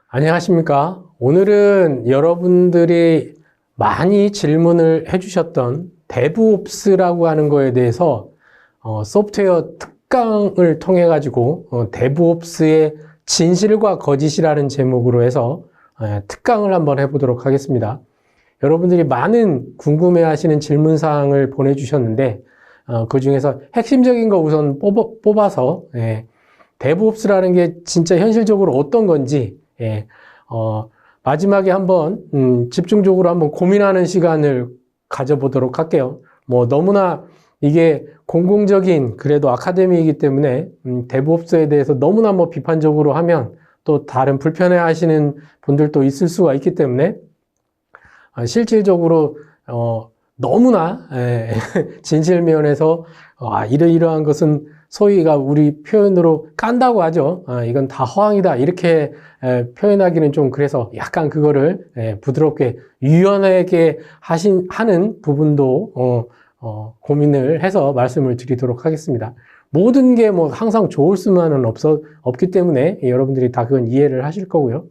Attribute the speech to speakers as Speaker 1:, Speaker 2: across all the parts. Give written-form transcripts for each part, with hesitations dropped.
Speaker 1: 안녕하십니까. 오늘은 여러분들이 많이 질문을 해주셨던 데브옵스라고 하는 거에 대해서 소프트웨어 특강을 통해 가지고 데브옵스의 진실과 거짓이라는 제목으로 해서 특강을 한번 해보도록 하겠습니다. 여러분들이 많은 궁금해하시는 질문사항을 보내주셨는데 그 중에서 핵심적인 거 우선 뽑아서 데브옵스라는 게 진짜 현실적으로 어떤 건지 마지막에 한번 집중적으로 한번 고민하는 시간을 가져보도록 할게요. 뭐 너무나 이게 공공적인 그래도 아카데미이기 때문에 데브옵스에 대해서 너무나 뭐 비판적으로 하면 또 다른 불편해 하시는 분들도 있을 수가 있기 때문에 실질적으로 너무나 진실면에서 이러이러한 것은 소위가 우리 표현으로 깐다고 하죠. 이건 다 허황이다 이렇게 표현하기는 좀 그래서 약간 그거를 부드럽게 유연하게 하는 부분도 고민을 해서 말씀을 드리도록 하겠습니다. 모든 게 뭐 항상 좋을 수만은 없기 때문에 여러분들이 다 그건 이해를 하실 거고요.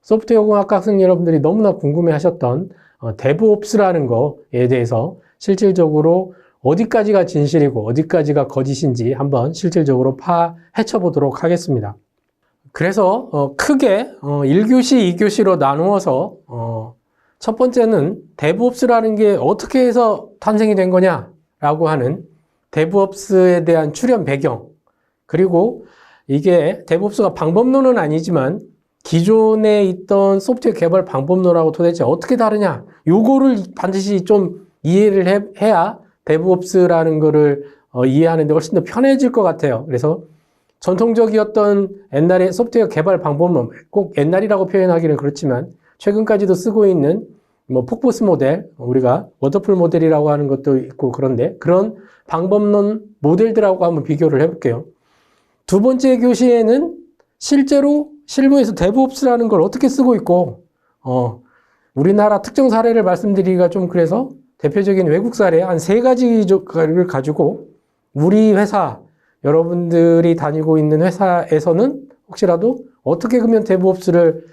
Speaker 1: 소프트웨어 공학과 학생 여러분들이 너무나 궁금해 하셨던 데브옵스라는 거에 대해서 실질적으로 어디까지가 진실이고 어디까지가 거짓인지 한번 실질적으로 파헤쳐 보도록 하겠습니다. 그래서 크게 1교시, 2교시로 나누어서 첫 번째는 데브옵스라는 게 어떻게 해서 탄생이 된 거냐라고 하는 데브옵스에 대한 출현 배경, 그리고 이게 데브옵스가 방법론은 아니지만 기존에 있던 소프트웨어 개발 방법론하고 도대체 어떻게 다르냐, 요거를 반드시 좀 이해를 해야 데브옵스라는 거를 이해하는데 훨씬 더 편해질 것 같아요. 그래서 전통적이었던 옛날의 소프트웨어 개발 방법론, 꼭 옛날이라고 표현하기는 그렇지만 최근까지도 쓰고 있는 뭐 폭포스 모델, 우리가 워터풀 모델이라고 하는 것도 있고 그런데 그런 방법론 모델들하고 한번 비교를 해볼게요. 두 번째 교시에는 실제로 실무에서 데브옵스라는 걸 어떻게 쓰고 있고 우리나라 특정 사례를 말씀드리기가 좀 그래서 대표적인 외국 사례 한 3가지를 가지고 우리 회사, 여러분들이 다니고 있는 회사에서는 혹시라도 어떻게 그러면 데브옵스를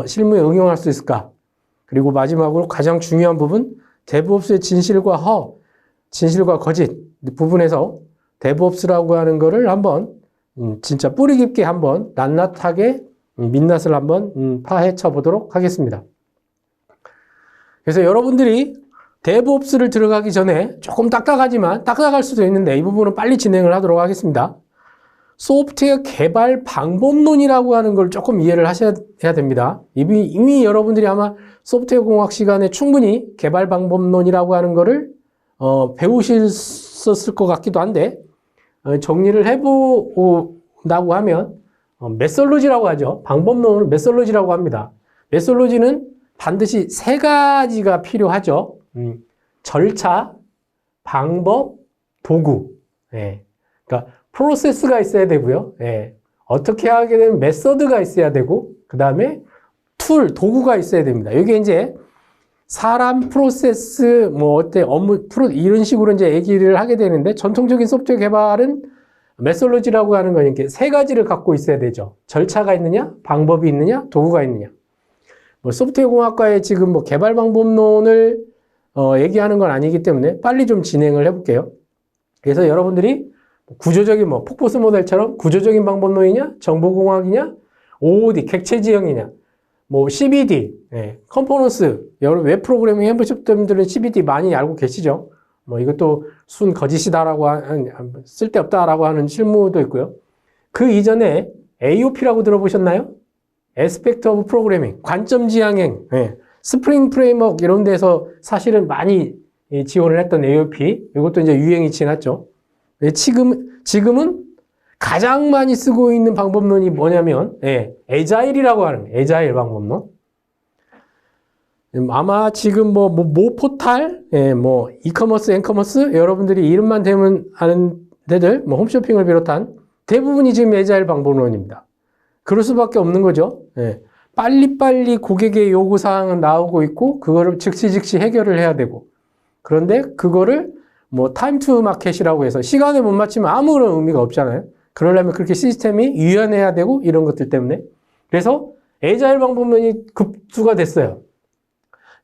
Speaker 1: 실무에 응용할 수 있을까? 그리고 마지막으로 가장 중요한 부분, 데브옵스의 진실과 거짓 부분에서 데브옵스라고 하는 거를 한번 진짜 뿌리 깊게 한번 낱낱하게 민낯을 한번 파헤쳐 보도록 하겠습니다. 그래서 여러분들이 데브옵스를 들어가기 전에 조금 딱딱할 수도 있는데 이 부분은 빨리 진행을 하도록 하겠습니다. 소프트웨어 개발 방법론이라고 하는 걸 조금 이해를 하셔야 됩니다. 이미 여러분들이 아마 소프트웨어 공학 시간에 충분히 개발 방법론이라고 하는 거를 배우셨을 것 같기도 한데 정리를 해보자고 하면 메솔로지라고 하죠. 방법론을 메솔로지라고 합니다. 메솔로지는 반드시 3가지가 필요하죠. 절차, 방법, 도구. 그러니까 프로세스가 있어야 되고요. 어떻게 하게 되면 메서드가 있어야 되고, 그 다음에 도구가 있어야 됩니다. 이게 이제 사람, 프로세스, 업무, 이런 식으로 이제 얘기를 하게 되는데, 전통적인 소프트웨어 개발은 메솔로지라고 하는 건 이렇게 3가지를 갖고 있어야 되죠. 절차가 있느냐, 방법이 있느냐, 도구가 있느냐. 소프트웨어 공학과의 지금 개발 방법론을 얘기하는 건 아니기 때문에 빨리 좀 진행을 해볼게요. 그래서 여러분들이 구조적인 폭포스 모델처럼 구조적인 방법론이냐, 정보공학이냐, OOD, 객체지형이냐, CBD, 컴포넌스, 여러 웹 프로그래밍 해보셨던 분들은 CBD 많이 알고 계시죠? 이것도 순 거짓이다라고 쓸데없다라고 하는 실무도 있고요. 그 이전에 AOP라고 들어보셨나요? Aspect of Programming, 관점 지향행, 스프링 프레임워크 이런 데서 사실은 많이 지원을 했던 AOP, 이것도 이제 유행이 지났죠. 지금은 가장 많이 쓰고 있는 방법론이 뭐냐면, 에자일이라고 하는, 에자일 방법론. 아마 지금 모포탈, 이커머스, 앤커머스, 여러분들이 이름만 대면 아는 데들, 홈쇼핑을 비롯한 대부분이 지금 에자일 방법론입니다. 그럴 수밖에 없는 거죠. 빨리빨리 고객의 요구사항은 나오고 있고, 그거를 즉시 해결을 해야 되고, 그런데 그거를 뭐 타임 투 마켓이라고 해서 시간에 못 맞추면 아무런 의미가 없잖아요. 그러려면 그렇게 시스템이 유연해야 되고 이런 것들 때문에. 그래서 에자일 방법론이 급수가 됐어요.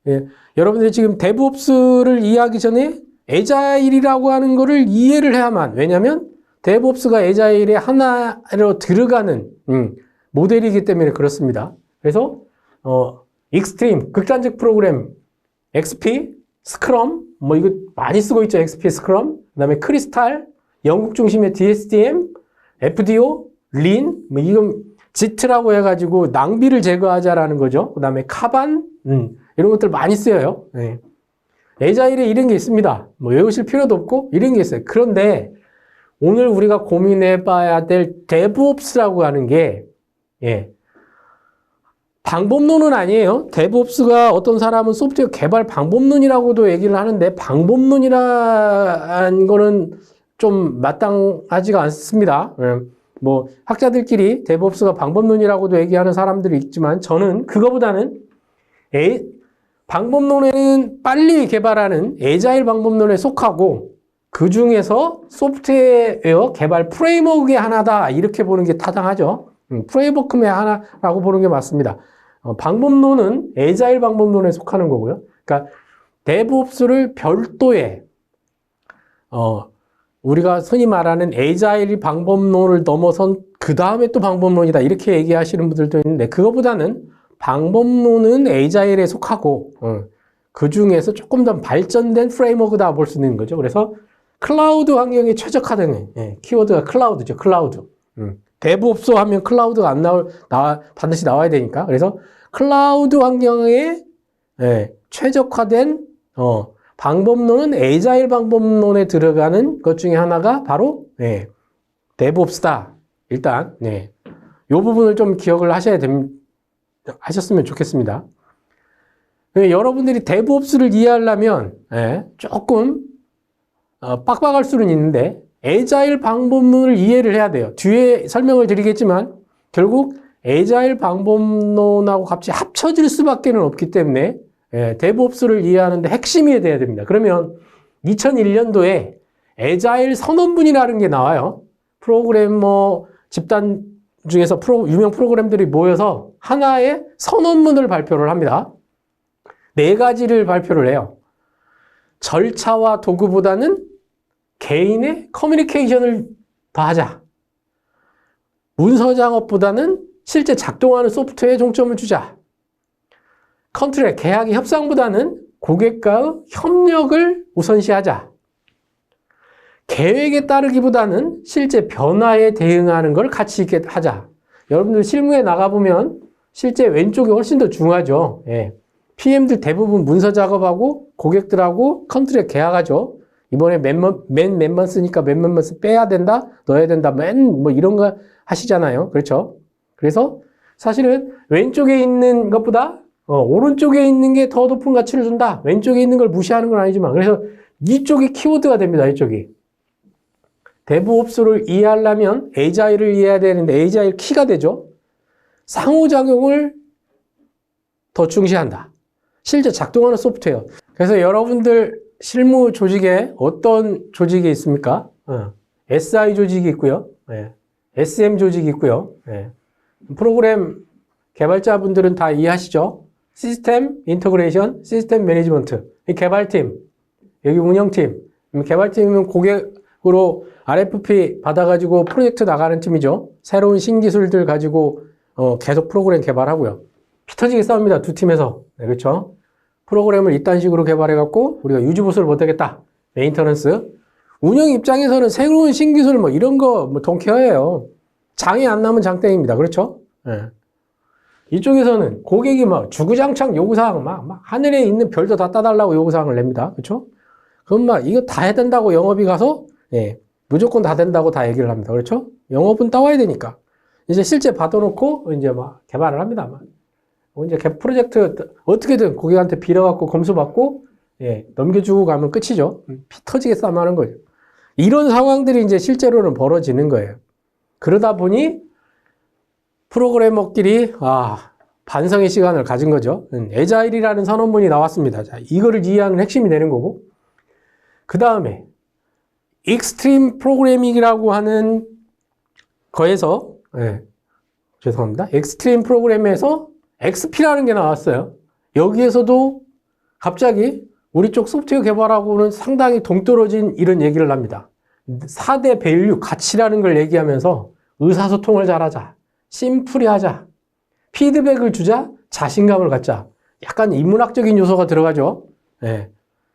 Speaker 1: 예, 여러분들이 지금 데브옵스를 이해하기 전에 에자일이라고 하는 거를 이해를 해야만. 왜냐하면 데브옵스가 에자일의 하나로 들어가는 모델이기 때문에 그렇습니다. 그래서 익스트림, 극단적 프로그램, XP, 스크럼, 뭐 이거 많이 쓰고 있죠. XP, 스크럼, 그 다음에 크리스탈, 영국 중심의 DSDM, FDO, 린, 뭐 이건 지트라고 해가지고 낭비를 제거하자라는 거죠. 그 다음에 카반, 이런 것들 많이 쓰여요. 네. 에자일에 이런 게 있습니다. 뭐 외우실 필요도 없고 이런 게 있어요. 그런데 오늘 우리가 고민해 봐야 될 데브옵스라고 하는 게, 예, 방법론은 아니에요. 데브옵스가 어떤 사람은 소프트웨어 개발 방법론이라고도 얘기를 하는데 방법론이라는 거는 좀 마땅하지가 않습니다. 예. 뭐 학자들끼리 데브옵스가 방법론이라고도 얘기하는 사람들이 있지만 저는 그거보다는 방법론에는 빨리 개발하는 에자일 방법론에 속하고 그 중에서 소프트웨어 개발 프레임워크의 하나다 이렇게 보는 게 타당하죠. 프레임워크의 하나라고 보는 게 맞습니다. 방법론은 에자일 방법론에 속하는 거고요. 그러니까 데브옵스를 별도의 우리가 흔히 말하는 에자일 방법론을 넘어선 그 다음에 또 방법론이다 이렇게 얘기하시는 분들도 있는데 그거보다는 방법론은 에자일에 속하고 그 중에서 조금 더 발전된 프레임워크다 볼 수 있는 거죠. 그래서 클라우드 환경에 최적화된 키워드가 클라우드죠. 클라우드. 데브옵스 하면 클라우드가 안 반드시 나와야 되니까. 그래서 클라우드 환경에 최적화된 방법론은 에자일 방법론에 들어가는 것 중에 하나가 바로 데브옵스다. 일단 이 부분을 좀 기억을 하셨으면 좋겠습니다. 여러분들이 데브옵스를 이해하려면 조금 빡빡할 수는 있는데 에자일 방법론을 이해를 해야 돼요. 뒤에 설명을 드리겠지만 결국 에자일 방법론하고 같이 합쳐질 수밖에 없기 때문에 데브옵스를 이해하는데 핵심이 돼야 됩니다. 그러면 2001년도에 에자일 선언문이라는 게 나와요. 프로그래머 집단 중에서 유명 프로그램들이 모여서 하나의 선언문을 발표를 합니다. 4가지를 발표를 해요. 절차와 도구보다는 개인의 커뮤니케이션을 더 하자. 문서 작업보다는 실제 작동하는 소프트웨어에 중점을 주자. 컨트랙, 계약의 협상보다는 고객과의 협력을 우선시하자. 계획에 따르기보다는 실제 변화에 대응하는 걸 가치 있게 하자. 여러분들 실무에 나가보면 실제 왼쪽이 훨씬 더 중요하죠. PM들 대부분 문서 작업하고 고객들하고 컨트랙 계약하죠. 이번에 몇만 쓰니까 몇만 빼야 된다, 넣어야 된다, 뭐 이런 거 하시잖아요. 그렇죠? 그래서 사실은 왼쪽에 있는 것보다 오른쪽에 있는 게 더 높은 가치를 준다. 왼쪽에 있는 걸 무시하는 건 아니지만 그래서 이쪽이 키워드가 됩니다. 이쪽이. 데브옵스를 이해하려면 에자일을 이해해야 되는데 에자일 키가 되죠. 상호작용을 더 중시한다. 실제 작동하는 소프트웨어. 그래서 여러분들 실무 조직에 어떤 조직이 있습니까? SI 조직이 있고요. SM 조직이 있고요. 프로그램 개발자분들은 다 이해하시죠? 시스템 인터그레이션, 시스템 매니지먼트. 이 개발팀, 여기 운영팀. 개발팀은 고객으로 RFP 받아가지고 프로젝트 나가는 팀이죠. 새로운 신기술들 가지고 계속 프로그램 개발하고요. 피 터지게 싸웁니다. 두 팀에서. 그렇죠? 프로그램을 이딴 식으로 개발해갖고 우리가 유지보수를 못하겠다. 메인터넌스. 운영 입장에서는 새로운 신기술 뭐 이런 거 돈케어예요. 장이 안 나면 장땡입니다. 그렇죠? 이쪽에서는 고객이 막 주구장창 요구사항 막 하늘에 있는 별도 다 따달라고 요구사항을 냅니다. 그렇죠? 그럼 막 이거 다 해야 된다고 영업이 가서 무조건 다 된다고 다 얘기를 합니다. 그렇죠? 영업은 따와야 되니까. 이제 실제 받아놓고 이제 막 개발을 합니다. 막. 이제 프로젝트 어떻게든 고객한테 빌어갖고 검수받고 넘겨주고 가면 끝이죠. 피 터지게 싸움하는 거죠. 이런 상황들이 이제 실제로는 벌어지는 거예요. 그러다 보니 프로그래머끼리 반성의 시간을 가진 거죠. 에자일이라는 선언문이 나왔습니다. 자, 이거를 이해하는 핵심이 되는 거고 그 다음에 익스트림 프로그래밍이라고 하는 거에서, 죄송합니다. 익스트림 프로그램에서 XP라는 게 나왔어요. 여기에서도 갑자기 우리 쪽 소프트웨어 개발하고는 상당히 동떨어진 이런 얘기를 합니다. 4대 밸류, 가치라는 걸 얘기하면서 의사소통을 잘하자, 심플히 하자, 피드백을 주자, 자신감을 갖자. 약간 인문학적인 요소가 들어가죠.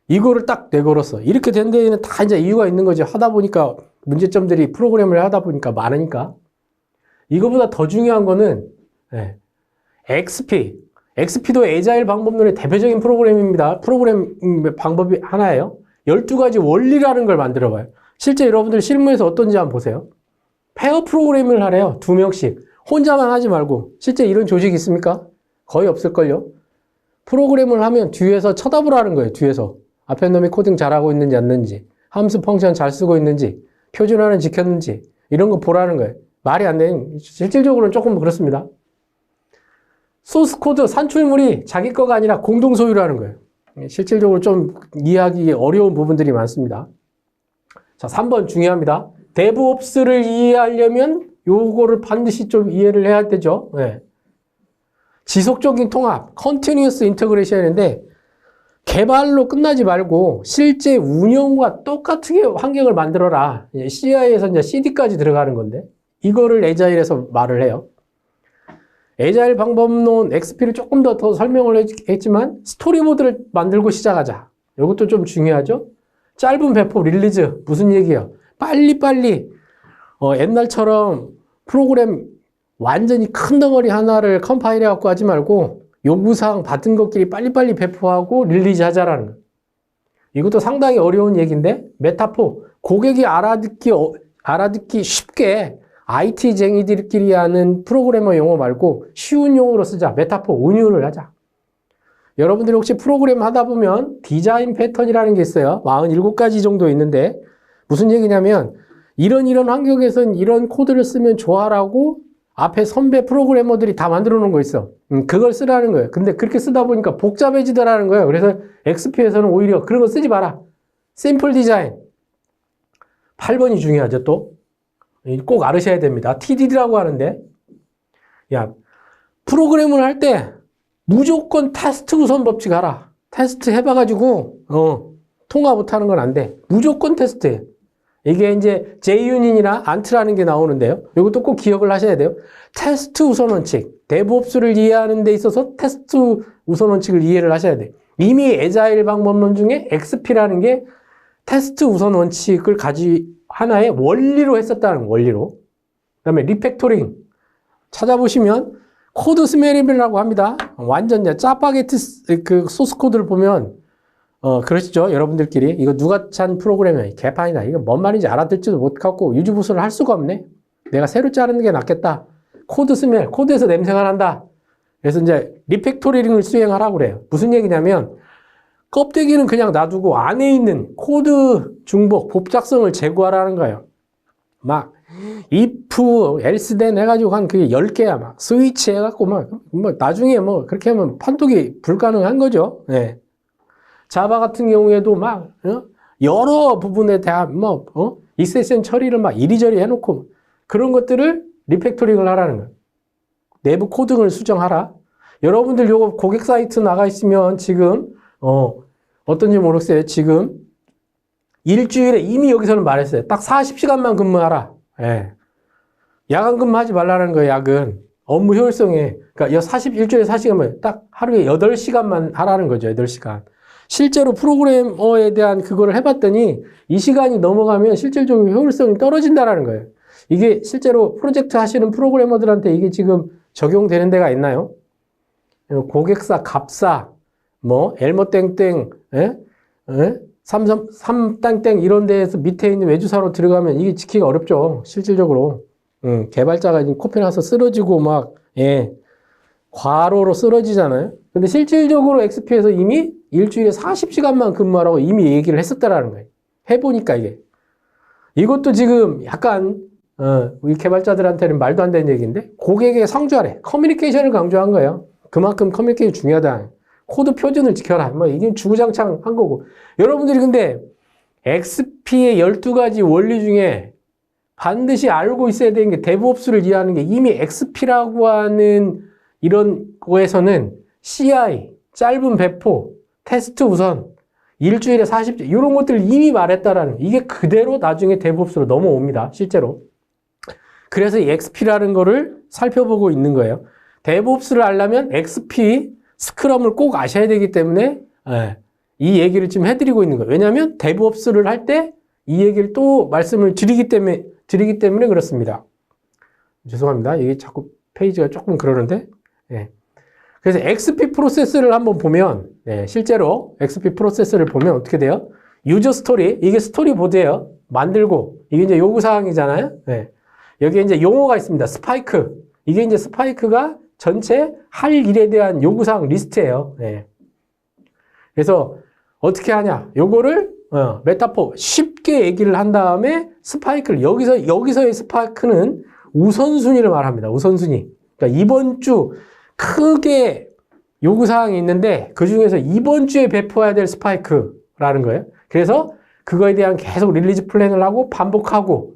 Speaker 1: 이거를 딱 내걸었어. 이렇게 된 데에는 다 이제 이유가 있는 거지. 하다 보니까 문제점들이 프로그램을 하다 보니까 많으니까. 이거보다 더 중요한 거는 XP. XP도 에자일 방법론의 대표적인 프로그램입니다. 프로그램 방법이 하나예요. 12가지 원리라는 걸 만들어 봐요. 실제 여러분들 실무에서 어떤지 한번 보세요. 페어 프로그램을 하래요. 2명씩. 혼자만 하지 말고. 실제 이런 조직이 있습니까? 거의 없을걸요. 프로그램을 하면 뒤에서 쳐다보라는 거예요. 뒤에서. 앞에 놈이 코딩 잘하고 있는지 안 있는지, 함수 펑션 잘 쓰고 있는지, 표준화는 지켰는지 이런 거 보라는 거예요. 말이 안 되는, 실질적으로는 조금 그렇습니다. 소스 코드 산출물이 자기 거가 아니라 공동 소유라는 거예요. 실질적으로 좀 이해하기 어려운 부분들이 많습니다. 자, 3번 중요합니다. DevOps를 이해하려면 요거를 반드시 좀 이해를 해야 되죠. 지속적인 통합, Continuous Integration인데 개발로 끝나지 말고 실제 운영과 똑같은 환경을 만들어라. CI에서 이제 CD까지 들어가는 건데 이거를 에자일에서 말을 해요. 에자일 방법론 XP를 조금 더 설명을 했지만 스토리보드를 만들고 시작하자. 이것도 좀 중요하죠. 짧은 배포 릴리즈 무슨 얘기예요? 빨리빨리 옛날처럼 프로그램 완전히 큰 덩어리 하나를 컴파일해 갖고 하지 말고 요구사항 받은 것끼리 빨리빨리 배포하고 릴리즈 하자라는 거예요. 이것도 상당히 어려운 얘기인데 메타포, 고객이 알아듣기 쉽게 IT쟁이들끼리 하는 프로그래머 용어 말고 쉬운 용어로 쓰자. 메타포, 은유를 하자. 여러분들이 혹시 프로그램 하다 보면 디자인 패턴이라는 게 있어요. 47가지 정도 있는데 무슨 얘기냐면 이런 환경에서는 이런 코드를 쓰면 좋아라고 앞에 선배 프로그래머들이 다 만들어 놓은 거 있어. 그걸 쓰라는 거예요. 근데 그렇게 쓰다 보니까 복잡해지더라는 거예요. 그래서 XP에서는 오히려 그런 거 쓰지 마라. 심플 디자인. 8번이 중요하죠, 또. 꼭 알으셔야 됩니다. TDD라고 하는데, 야, 프로그램을 할 때 무조건 테스트 우선 법칙 알아. 테스트 해봐가지고, 통과 못하는 건 안 돼. 무조건 테스트해. 이게 이제 JUnit이나 안트라는 게 나오는데요. 이것도 꼭 기억을 하셔야 돼요. 테스트 우선 원칙. DevOps를 이해하는 데 있어서 테스트 우선 원칙을 이해를 하셔야 돼요. 이미 에자일 방법론 중에 XP라는 게 테스트 우선 원칙을 하나의 원리로 했었다는 원리로. 그 다음에 리팩토링. 찾아보시면 코드 스메리블이라고 합니다. 완전 짜파게티 그 소스 코드를 보면 그러시죠? 여러분들끼리. 이거 누가 찬 프로그램이야? 개판이다. 이거 뭔 말인지 알아듣지도 못하고 유지보수를 할 수가 없네. 내가 새로 자르는 게 낫겠다. 코드 스멜, 코드에서 냄새가 난다. 그래서 이제 리팩토링을 수행하라고 그래요. 무슨 얘기냐면 껍데기는 그냥 놔두고 안에 있는 코드 중복, 복잡성을 제거하라는 거예요. 막 if, else then 해가지고 한 그게 10개야. 막 스위치 해갖고 뭐 나중에 뭐 그렇게 하면 판독이 불가능한 거죠. 네. 자바 같은 경우에도 막 여러 부분에 대한 익셉션 처리를 막 이리저리 해놓고 그런 것들을 리팩토링을 하라는 거예요. 내부 코딩을 수정하라. 여러분들 요거 고객 사이트 나가 있으면 지금 어떤지 모르겠어요. 지금 일주일에 이미 여기서는 말했어요. 딱 40시간만 근무하라. 예. 야간 근무하지 말라는 거예요. 야근. 업무 효율성에. 그러니까 일주일에 40시간만 딱 하루에 8시간만 하라는 거죠. 8시간. 실제로 프로그래머에 대한 그거를 해봤더니 이 시간이 넘어가면 실질적으로 효율성이 떨어진다라는 거예요. 이게 실제로 프로젝트 하시는 프로그래머들한테 이게 지금 적용되는 데가 있나요? 고객사, 갑사, 엘모 땡땡, 삼땡땡 이런 데에서 밑에 있는 외주사로 들어가면 이게 지키기가 어렵죠. 실질적으로. 개발자가 코피 나서 쓰러지고 과로로 쓰러지잖아요. 근데 실질적으로 XP에서 이미 일주일에 40시간만 근무하라고 이미 얘기를 했었다라는 거예요. 해보니까 이것도 지금 약간 우리 개발자들한테는 말도 안 되는 얘기인데 고객에게 상주하래. 커뮤니케이션을 강조한 거예요. 그만큼 커뮤니케이션이 중요하다. 코드 표준을 지켜라. 이게 주구장창 한 거고. 여러분들이 근데 XP의 12가지 원리 중에 반드시 알고 있어야 되는 게 DevOps를 이해하는 게 이미 XP라고 하는 이런 거에서는 CI, 짧은 배포, 테스트 우선, 일주일에 40째 이런 것들을 이미 말했다라는 이게 그대로 나중에 DevOps로 넘어옵니다. 실제로. 그래서 이 XP라는 거를 살펴보고 있는 거예요. DevOps를 알려면 XP, 스크럼을 꼭 아셔야 되기 때문에 이 얘기를 지금 해드리고 있는 거예요. 왜냐하면 DevOps를 할 때 이 얘기를 또 말씀을 드리기 때문에 그렇습니다. 죄송합니다. 이게 자꾸 페이지가 조금 그러는데. 그래서 XP 프로세스를 한번 보면, 실제로 XP 프로세스를 보면 어떻게 돼요? 유저 스토리, 이게 스토리보드예요. 만들고, 이게 이제 요구사항이잖아요. 여기에 이제 용어가 있습니다. 스파이크. 이게 이제 스파이크가 전체 할 일에 대한 요구사항 리스트예요. 그래서 어떻게 하냐? 요거를 메타포 쉽게 얘기를 한 다음에 스파이크를 여기서의 스파이크는 우선순위를 말합니다. 우선순위. 그러니까 이번 주 크게 요구사항이 있는데 그 중에서 이번 주에 배포해야 될 스파이크라는 거예요. 그래서 그거에 대한 계속 릴리즈 플랜을 하고 반복하고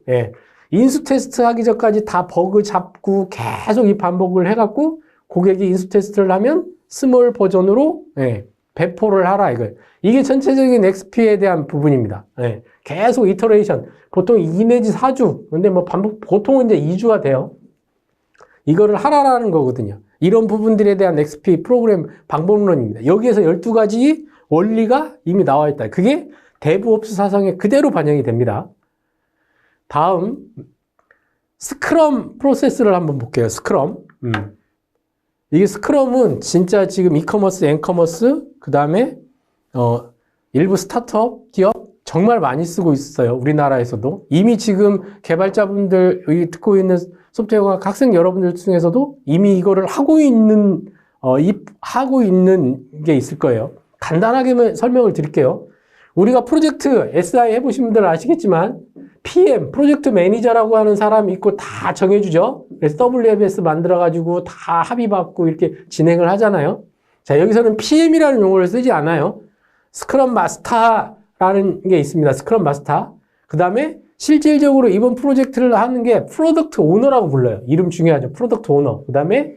Speaker 1: 인수 테스트 하기 전까지 다 버그 잡고 계속 이 반복을 해갖고 고객이 인수 테스트를 하면 스몰 버전으로 배포를 하라 이거예요. 이게 전체적인 XP에 대한 부분입니다. 계속 이터레이션. 보통 2 내지 4주. 근데 뭐 반복, 보통은 이제 2주가 돼요. 이거를 하라라는 거거든요. 이런 부분들에 대한 XP 프로그램 방법론입니다. 여기에서 12가지 원리가 이미 나와 있다. 그게 DevOps 사상에 그대로 반영이 됩니다. 다음, 스크럼 프로세스를 한번 볼게요. 스크럼. 이게 스크럼은 진짜 지금 이커머스, 엠커머스, 그 다음에 일부 스타트업, 기업 정말 많이 쓰고 있어요. 우리나라에서도. 이미 지금 개발자분들, 듣고 있는 소프트웨어학 학생 여러분들 중에서도 이미 이거를 하고 있는 게 있을 거예요. 간단하게 설명을 드릴게요. 우리가 프로젝트 SI 해보신 분들은 아시겠지만 PM, 프로젝트 매니저라고 하는 사람이 있고 다 정해주죠. 그래서 WMS 만들어가지고 다 합의받고 이렇게 진행을 하잖아요. 자, 여기서는 PM이라는 용어를 쓰지 않아요. 스크럼 마스터라는 게 있습니다. 스크럼 마스터. 그 다음에 실질적으로 이번 프로젝트를 하는 게 프로덕트 오너라고 불러요. 이름 중요하죠. 프로덕트 오너. 그 다음에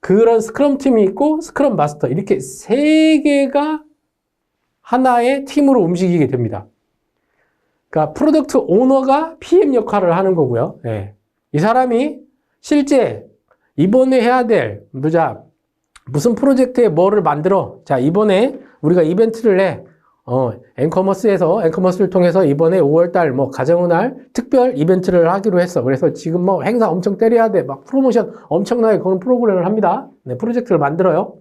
Speaker 1: 그런 스크럼 팀이 있고 스크럼 마스터. 이렇게 세 개가 하나의 팀으로 움직이게 됩니다. 그러니까 프로덕트 오너가 PM 역할을 하는 거고요. 이 사람이 실제 이번에 해야 될 무슨 프로젝트에 뭐를 만들어. 자, 이번에 우리가 이벤트를 해. 엠커머스를 통해서 이번에 5월달 가정의 날 특별 이벤트를 하기로 했어. 그래서 지금 행사 엄청 때려야 돼. 막 프로모션 엄청나게 거는 프로그램을 합니다. 프로젝트를 만들어요.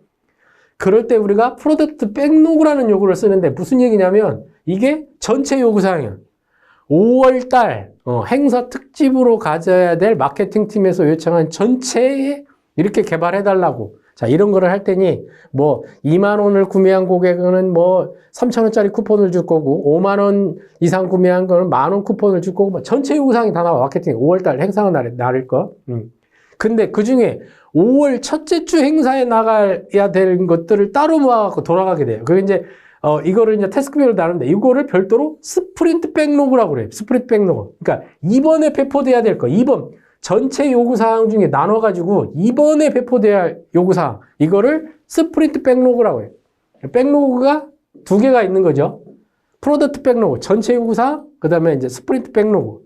Speaker 1: 그럴 때 우리가 프로덕트 백로그라는 요구를 쓰는데 무슨 얘기냐면 이게 전체 요구사항이에요. 5월달 행사 특집으로 가져야 될 마케팅 팀에서 요청한 전체에 이렇게 개발해달라고. 자, 이런 거를 할 테니 2만 원을 구매한 고객은 3천 원짜리 쿠폰을 줄 거고 5만 원 이상 구매한 거는 1만 원 쿠폰을 줄 거고 전체 요구사항이 다 나와. 마케팅 5월달 행사 날일 거. 근데 그 중에 5월 첫째 주 행사에 나가야 될 것들을 따로 모아갖고 돌아가게 돼요. 그게 이제 이거를 이제 태스크별로 나누는데 이거를 별도로 스프린트 백로그라고 그래요. 스프린트 백로그. 그러니까 이번에 배포돼야 될 거. 이번 전체 요구사항 중에 나눠가지고 이번에 배포돼야 할 요구사항. 이거를 스프린트 백로그라고 해요. 백로그가 두 개가 있는 거죠. 프로덕트 백로그, 전체 요구사항, 그 다음에 이제 스프린트 백로그.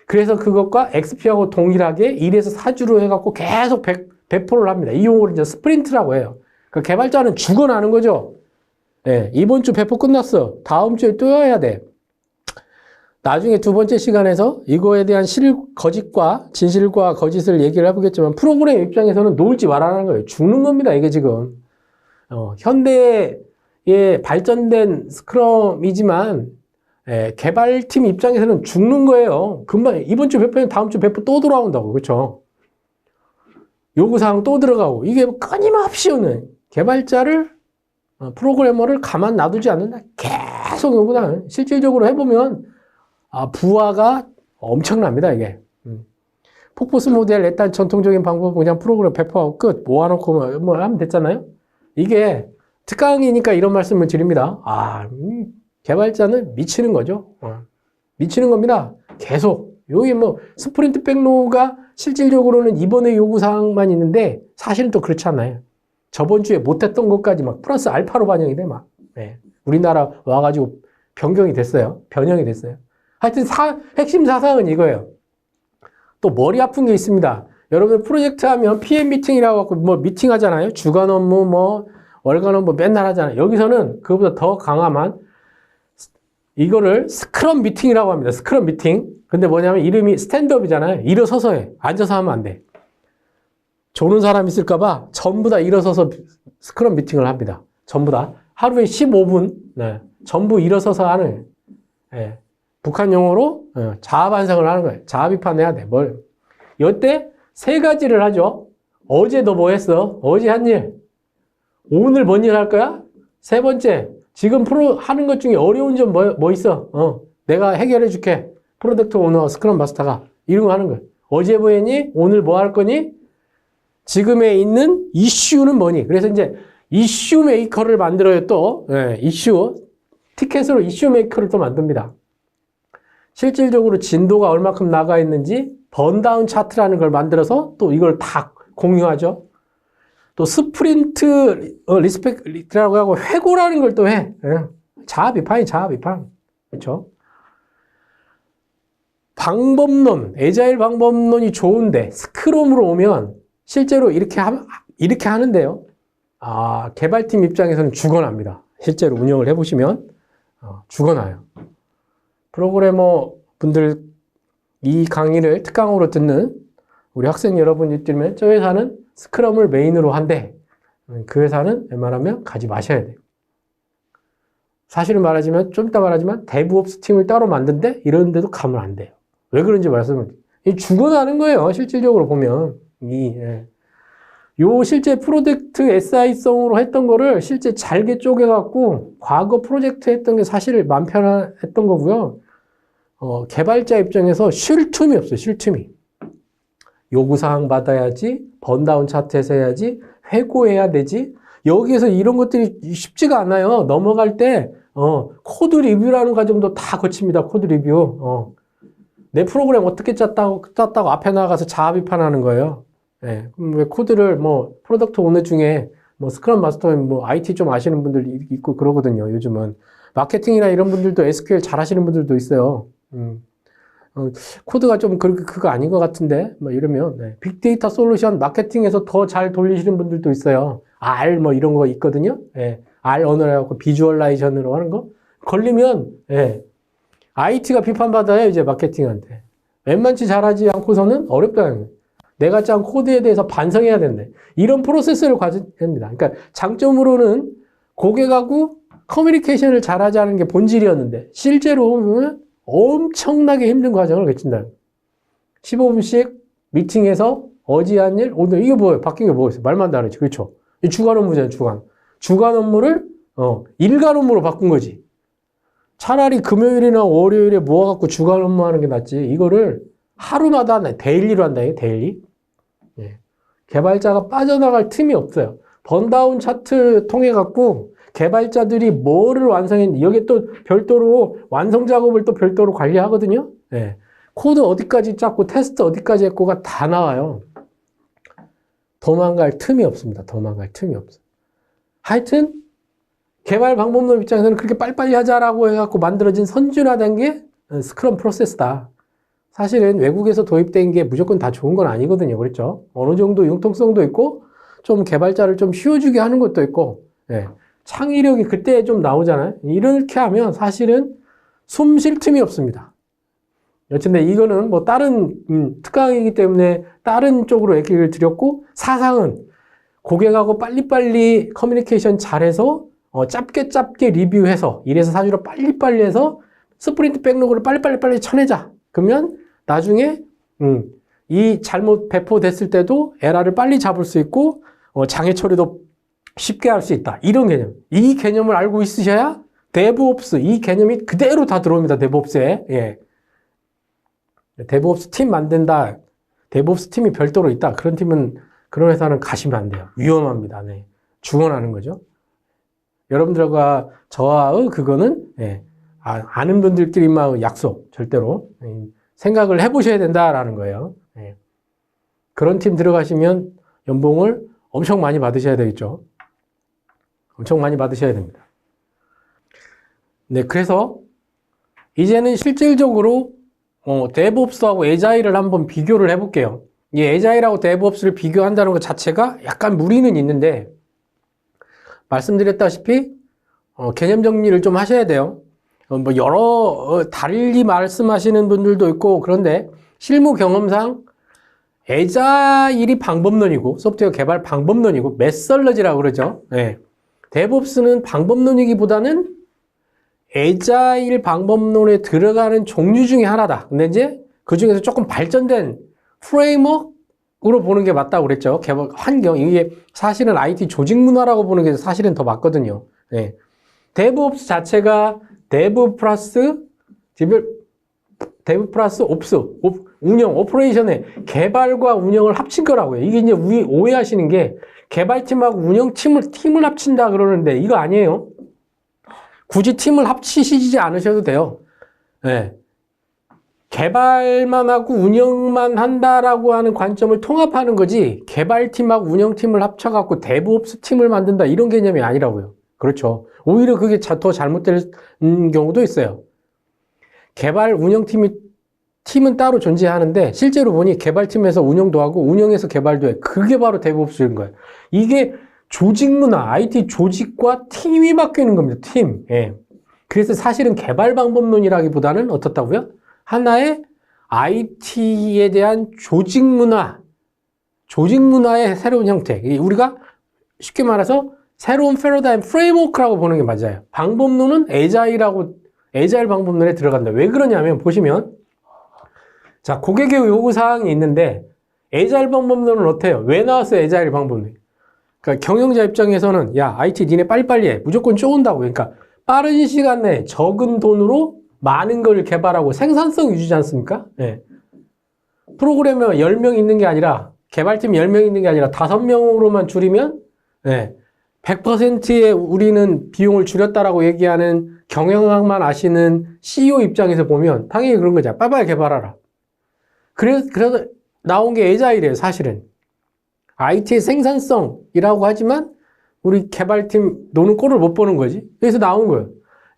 Speaker 1: 그래서 그것과 XP하고 동일하게 1에서 4주로 해갖고 계속 배포를 합니다. 이 용어를 이제 스프린트라고 해요. 그러니까 개발자는 죽어나는 거죠. 이번 주 배포 끝났어. 다음 주에 또 해야 돼. 나중에 두 번째 시간에서 이거에 대한 거짓과 진실과 거짓을 얘기를 해보겠지만 프로그램 입장에서는 놀지 말라는 거예요. 죽는 겁니다. 이게 지금. 현대의 발전된 스크럼이지만 개발팀 입장에서는 죽는 거예요. 금방 이번 주 배포면 다음 주 배포 또 돌아온다고. 그렇죠? 요구사항 또 들어가고 이게 끊임없이 오는 개발자를 프로그래머를 가만 놔두지 않는다. 계속 요구사항. 실질적으로 해보면 부하가 엄청납니다. 이게. 폭포스 모델 일단 전통적인 방법은 그냥 프로그램 배포하고 끝 모아놓고 하면 됐잖아요. 이게 특강이니까 이런 말씀을 드립니다. 개발자는 미치는 거죠. 미치는 겁니다. 계속. 여기 뭐 스프린트 백로그가 실질적으로는 이번에 요구사항만 있는데 사실은 또 그렇지 않아요. 저번 주에 못했던 것까지 막 플러스 알파로 반영이 돼, 막. 네. 우리나라 와가지고 변경이 됐어요. 변형이 됐어요. 하여튼 핵심 사상은 이거예요. 또 머리 아픈 게 있습니다. 여러분 프로젝트 하면 PM 미팅이라고 하고 뭐 미팅 하잖아요. 주간 업무 뭐 월간 업무 맨날 하잖아요. 여기서는 그거보다 더 강함한 이거를 스크럼 미팅이라고 합니다. 스크럼 미팅. 근데 뭐냐면 이름이 스탠드업이잖아요. 일어서서 해. 앉아서 하면 안 돼. 조는 사람 있을까봐 전부 다 일어서서 스크럼 미팅을 합니다. 전부 다. 하루에 15분, 네. 전부 일어서서 하는, 네. 북한 용어로 자아 반성을 하는 거예요. 자아 비판해야 돼. 이때 세 가지를 하죠. 어제 너 뭐 했어? 어제 한 일. 오늘 뭔 일 할 거야? 세 번째, 지금 하는 것 중에 어려운 점 뭐 있어? 내가 해결해 줄게. 프로덕트 오너, 스크럼 마스터가. 이런 거 하는 거예요. 어제 뭐 했니? 오늘 뭐 할 거니? 지금에 있는 이슈는 뭐니? 그래서 이제 이슈 메이커를 만들어요, 또. 네, 티켓으로 이슈 메이커를 또 만듭니다. 실질적으로 진도가 얼마큼 나가 있는지 번다운 차트라는 걸 만들어서 또 이걸 다 공유하죠. 또 스프린트 리스펙트라고 하고 회고라는 걸 또 해. 네. 자아 비판이 자아 비판. 그렇죠? 방법론, 애자일 방법론이 좋은데 스크럼으로 오면 실제로 이렇게 하는데요. 개발팀 입장에서는 죽어납니다. 실제로 운영을 해보시면 죽어나요. 프로그래머 분들 이 강의를 특강으로 듣는 우리 학생 여러분이 들으면 저 회사는 스크럼을 메인으로 한대. 그 회사는 웬만하면 가지 마셔야 돼요. 사실은 말하지만 좀 이따 말하지만 데브옵스 팀을 따로 만든대? 이런 데도 가면 안 돼요. 왜 그런지 말씀을 죽어나는 거예요. 실질적으로 보면 요 실제 프로젝트 SI성으로 했던 거를 실제 잘게 쪼개갖고 과거 프로젝트 했던 게 사실 마음 편했던 거고요. 개발자 입장에서 쉴 틈이 없어요. 쉴 틈이. 요구사항 받아야지, 번다운 차트에서 해야지, 회고해야 되지. 여기에서 이런 것들이 쉽지가 않아요. 넘어갈 때 코드 리뷰라는 과정도 다 거칩니다. 코드 리뷰. 내 프로그램 어떻게 짰다고 앞에 나가서 자아 비판하는 거예요. 네. 그럼 왜 코드를 프로덕트 오너 중에 스크럼 마스터 IT 좀 아시는 분들 있고 그러거든요. 요즘은 마케팅이나 이런 분들도 SQL 잘 하시는 분들도 있어요. 코드가 좀 그거 아닌 것 같은데 이러면 네. 빅데이터 솔루션 마케팅에서 더 잘 돌리시는 분들도 있어요. R 이런 거 있거든요. 네. R 언어라고 비주얼라이제이션으로 하는 거 걸리면 네. IT가 비판받아요. 이제 마케팅한테 웬만치 잘하지 않고서는 어렵다는 거예요. 내가 짠 코드에 대해서 반성해야 된대. 이런 프로세스를 가져야 됩니다. 그러니까 장점으로는 고객하고 커뮤니케이션을 잘하자는 게 본질이었는데 실제로는 엄청나게 힘든 과정을 거친다. 15분씩 미팅에서 어제 한 일, 오늘 이게 뭐예요? 바뀐 게 뭐겠어요? 말만 다르지. 그렇죠? 주간 업무잖아요. 주간 업무를 일간 업무로 바꾼 거지. 차라리 금요일이나 월요일에 모아갖고 주간 업무하는 게 낫지. 이거를 하루마다 데일리로 한다. 데일리. 예. 개발자가 빠져나갈 틈이 없어요. 번다운 차트 통해 갖고 개발자들이 뭐를 완성했는지 여기 또 별도로 완성 작업을 또 별도로 관리하거든요. 예. 코드 어디까지 짰고 테스트 어디까지 했고가 다 나와요. 도망갈 틈이 없습니다. 도망갈 틈이 없어요. 하여튼 개발 방법론 입장에서는 그렇게 빨리빨리 하자라고 해갖고 만들어진 선진화된 게 스크럼 프로세스다. 사실은 외국에서 도입된 게 무조건 다 좋은 건 아니거든요. 그렇죠? 어느 정도 융통성도 있고 좀 개발자를 좀 쉬워주게 하는 것도 있고 예. 창의력이 그때 좀 나오잖아요. 이렇게 하면 사실은 숨 쉴 틈이 없습니다. 여튼데 이거는 다른 특강이기 때문에 다른 쪽으로 얘기를 드렸고 사상은 고객하고 빨리빨리 커뮤니케이션 잘해서 짧게 리뷰해서 1에서 4주로 빨리빨리 해서 스프린트 백로그를 빨리 쳐내자. 그러면 나중에 이 잘못 배포됐을 때도 에러를 빨리 잡을 수 있고 장애 처리도 쉽게 할 수 있다. 이런 개념. 이 개념을 알고 있으셔야 데브옵스 이 개념이 그대로 다 들어옵니다. 데브옵스에. 예. 데브옵스 팀 만든다. 데브옵스 팀이 별도로 있다. 그런 회사는 가시면 안 돼요. 위험합니다. 네. 죽어나는 거죠. 여러분들과 저와 그거는 예. 아는 분들끼리만 약속, 절대로. 생각을 해보셔야 된다라는 거예요. 예. 그런 팀 들어가시면 연봉을 엄청 많이 받으셔야 되겠죠. 엄청 많이 받으셔야 됩니다. 네, 그래서 이제는 실질적으로 데브옵스하고 에자일을 한번 비교를 해볼게요. 이 에자일하고 데브옵스를 비교한다는 것 자체가 약간 무리는 있는데 말씀드렸다시피 개념 정리를 좀 하셔야 돼요. 뭐 여러 달리 말씀하시는 분들도 있고 그런데 실무 경험상 에자일이 방법론이고 소프트웨어 개발 방법론이고 메설러지라고 그러죠. 네. 데브옵스는 방법론이기보다는 에자일 방법론에 들어가는 종류 중에 하나다. 근데 이제 그 중에서 조금 발전된 프레임워크로 보는 게 맞다고 그랬죠. 개발 환경. 이게 사실은 IT 조직 문화라고 보는 게 사실은 더 맞거든요. 네. 데브옵스 자체가 데브 플러스 옵스, 운영, 오퍼레이션의 개발과 운영을 합친 거라고요. 이게 이제 오해하시는 게 개발팀하고 운영팀을 합친다 그러는데 이거 아니에요. 굳이 팀을 합치시지 않으셔도 돼요. 네. 개발만 하고 운영만 한다라고 하는 관점을 통합하는 거지 개발팀하고 운영팀을 합쳐갖고 데브옵스 팀을 만든다 이런 개념이 아니라고요. 그렇죠. 오히려 그게 더 잘못된 경우도 있어요. 개발 팀은 따로 존재하는데 실제로 보니 개발팀에서 운영도 하고 운영에서 개발도 해. 그게 바로 데브옵스인 거예요. 이게 조직 문화, IT 조직과 팀이 바뀌는 겁니다. 팀. 예. 그래서 사실은 개발 방법론이라기보다는 어떻다고요? 하나의 IT에 대한 조직 문화의 새로운 형태. 우리가 쉽게 말해서 새로운 패러다임 프레임워크라고 보는 게 맞아요. 방법론은 에자일 방법론에 들어간다. 왜 그러냐면 보시면 자, 고객의 요구사항이 있는데 에자일 방법론은 어때요? 왜 나왔어요? 에자일 방법론. 그러니까 경영자 입장에서는 야, IT 니네 빨리빨리 해. 무조건 쪼은다고. 그러니까 빠른 시간 내에 적은 돈으로 많은 걸 개발하고 생산성 유지지 않습니까? 네. 프로그래머 10명 있는 게 아니라 개발팀 10명 있는 게 아니라 5명으로만 줄이면 네. 100%의 우리는 비용을 줄였다라고 얘기하는 경영학만 아시는 CEO 입장에서 보면 당연히 그런 거죠. 빨리빨리 개발하라. 그래서 나온 게 에자일이에요, 사실은. IT의 생산성이라고 하지만 우리 개발팀 노는 꼴을 못 보는 거지. 그래서 나온 거예요.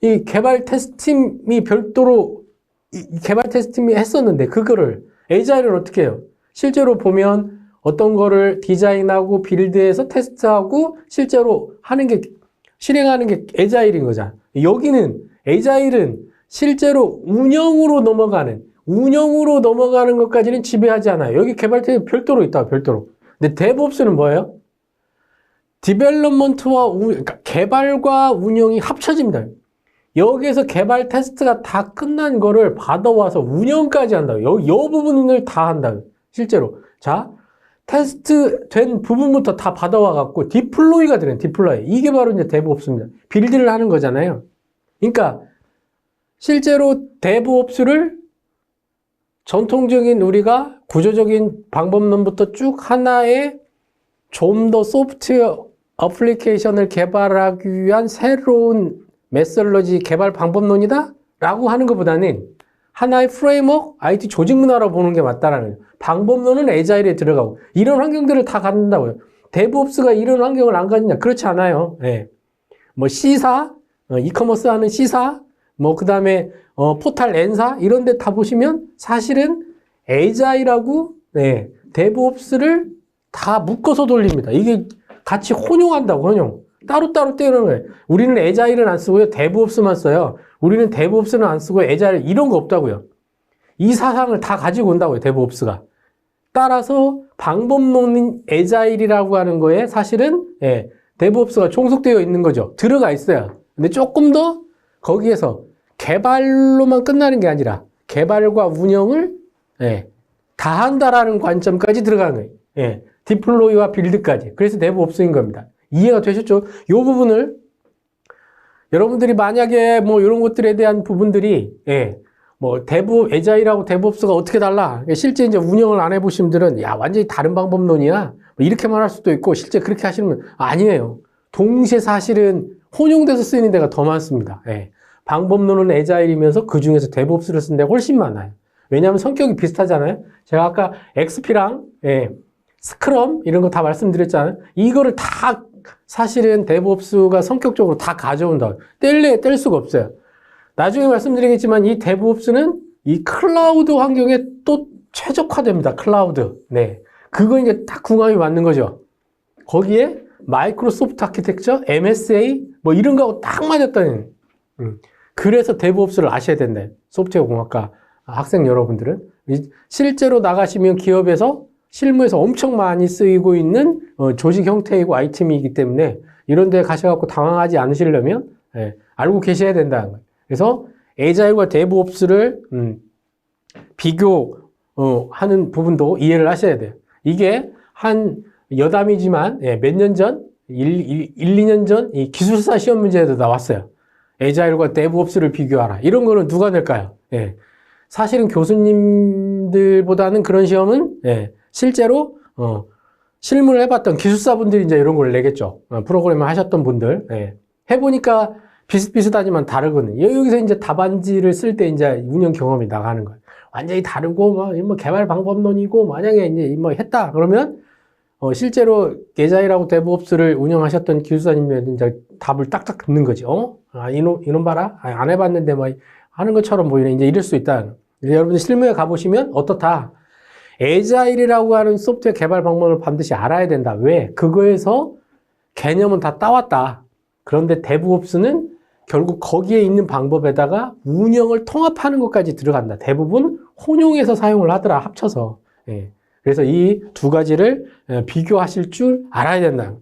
Speaker 1: 이 개발 테스트팀이 별도로 개발 테스트팀이 했었는데 그거를 에자일은 어떻게 해요? 실제로 보면 어떤 거를 디자인하고 빌드해서 테스트하고 실제로 실행하는 게 에자일인 거잖아. 여기는 에자일은 실제로 운영으로 넘어가는 것까지는 지배하지 않아요. 여기 개발팀이 별도로 있다, 별도로. 근데 데브옵스는 뭐예요? 디벨롭먼트와 그러니까 개발과 운영이 합쳐집니다. 여기에서 개발 테스트가 다 끝난 거를 받아와서 운영까지 한다고. 이 부분을 다 한다고. 실제로. 자, 테스트 된 부분부터 다 받아와갖고 디플로이가 되는 디플로이. 이게 바로 이제 데브옵스입니다. 빌드를 하는 거잖아요. 그러니까 실제로 데브옵스를 전통적인 우리가 구조적인 방법론부터 쭉 하나의 좀 더 소프트웨어 어플리케이션을 개발하기 위한 새로운 메설러지 개발 방법론이다? 라고 하는 것보다는 하나의 프레임워크, IT 조직 문화라고 보는 게 맞다라는 거예요. 방법론은 에자일에 들어가고 이런 환경들을 다 갖는다고요. 데브옵스가 이런 환경을 안 갖느냐? 그렇지 않아요. 네. 뭐 C사, 이커머스 하는 C사, 뭐 그 다음에 포탈 N사 이런 데 다 보시면 사실은 에자일하고 네, 데브옵스를 다 묶어서 돌립니다. 이게 같이 혼용한다고, 혼용. 따로따로 떼는 거예요. 우리는 에자일은 안 쓰고요. 데브옵스만 써요. 우리는 데브옵스는 안 쓰고 에자일 이런 거 없다고요. 이 사상을 다 가지고 온다고요. 데브옵스가. 따라서 방법론인 에자일이라고 하는 거에 사실은 예, 데브옵스가 종속되어 있는 거죠. 들어가 있어요. 근데 조금 더 거기에서 개발로만 끝나는 게 아니라 개발과 운영을 예, 다 한다라는 관점까지 들어가는 거예요. 예, 디플로이와 빌드까지. 그래서 데브옵스인 겁니다. 이해가 되셨죠? 이 부분을 여러분들이 만약에 뭐 이런 것들에 대한 부분들이 예, 뭐 에자일하고 데브옵스가 어떻게 달라? 실제 이제 운영을 안 해보신 분들은 야 완전히 다른 방법론이야. 뭐 이렇게만 할 수도 있고 실제 그렇게 하시는 분 아니에요. 동시에 사실은 혼용돼서 쓰이는 데가 더 많습니다. 예. 방법론은 애자일이면서 그 중에서 데브옵스를 쓴 데가 훨씬 많아요. 왜냐하면 성격이 비슷하잖아요. 제가 아까 XP랑 스크럼 이런 거 다 말씀드렸잖아요. 이거를 다 사실은 데브옵스가 성격적으로 다 가져온다. 뗄 수가 없어요. 나중에 말씀드리겠지만 이 데브옵스는 이 클라우드 환경에 또 최적화됩니다. 클라우드. 네. 그거 이제 딱 궁합이 맞는 거죠. 거기에 마이크로소프트 아키텍처, MSA 뭐 이런 거하고 딱 맞았다는. 그래서 데브옵스를 아셔야 된다. 소프트웨어 공학과 학생 여러분들은. 실제로 나가시면 기업에서 실무에서 엄청 많이 쓰이고 있는 조직 형태이고 아이템이기 때문에 이런 데 가셔갖고 당황하지 않으시려면 알고 계셔야 된다는 거예요. 그래서 애자일과 데브옵스를 비교하는 부분도 이해를 하셔야 돼요. 이게 한 여담이지만 몇 년 전, 2년 전 이 기술사 시험 문제에도 나왔어요. 애자일과 데브옵스를 비교하라. 이런 거는 누가 낼까요? 사실은 교수님들보다는 그런 시험은 실제로 실무를 해봤던 기술사분들이 이제 이런 걸 내겠죠. 프로그램을 하셨던 분들 해보니까 비슷비슷하지만 다르거든요. 여기서 이제 답안지를 쓸 때 이제 운영 경험이 나가는 거예요. 완전히 다르고 뭐 개발 방법론이고 만약에 이제 뭐 했다 그러면 실제로 애자일하고 데브옵스를 운영하셨던 기술사님들 이제 답을 딱딱 듣는 거지. 이놈 봐라. 안 해봤는데 뭐 하는 것처럼 보이네. 이제 이럴 수 있다. 여러분들 실무에 가보시면 어떻다. 애자일이라고 하는 소프트웨어 개발 방법을 반드시 알아야 된다. 왜? 그거에서 개념은 다 따왔다. 그런데 데브옵스는 결국 거기에 있는 방법에다가 운영을 통합하는 것까지 들어간다. 대부분 혼용해서 사용을 하더라. 합쳐서. 그래서 이 두 가지를 비교하실 줄 알아야 된다.